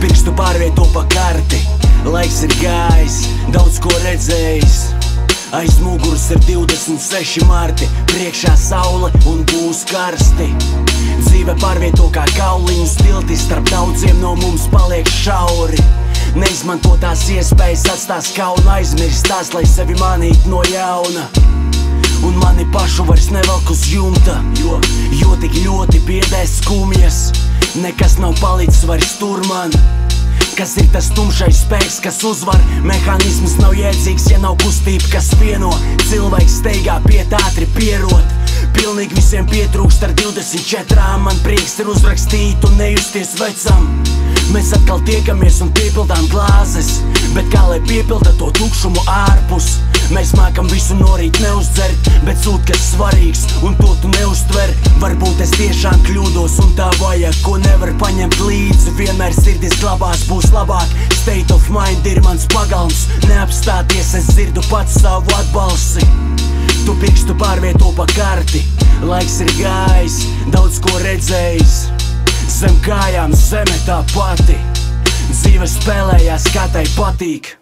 pirkstu pārvieto pa karti. Laiks ir gājis, daudz ko redzējis. Aiz muguras ir 26 marti, priekšā saule un būs karsti. Dzīve pārvieto kā kauliņus tilti, starp daudziem no mums paliek šauri. Neizmantotās iespējas atstās kaunu, aizmirst tās, lai sevi manīt no jauna. Un mani pašu vairs nevelk uz jumta, jo tik ļoti biedēs skumjas. Nekas nav palicis vairs tur man. Kas ir tas tumšais spēks, kas uzvar? Mehānisms nav jēdzīgs, ja nav kustība, kas vieno. Cilvēks steigā piet ātri pierot. Pilnīgi visiem pietrūkst ar 24. Man prieks ir uzrakstīt un nejusties vecam. Mēs atkal tiekamies un piepildām glāzes, bet kā lai piepilda to tukšumu ārpus? Mēs mākam visu no rīt neuzdzert, bet sūt, kas svarīgs, un to tu neuztver. Varbūt es tiešām kļūdos, un tā vajag, ko nevar paņemt līdzi. Vienmēr sirdis glabās, būs labāk. State of mind ir mans pagalms. Neapstāties, es dzirdu pats savu atbalsi. Tu pirkstu pārvieto pa karti. Laiks ir gājis, daudz ko redzējis. Zem kājām zeme tā pati. Dzīve spēlējās, kā tai patīk.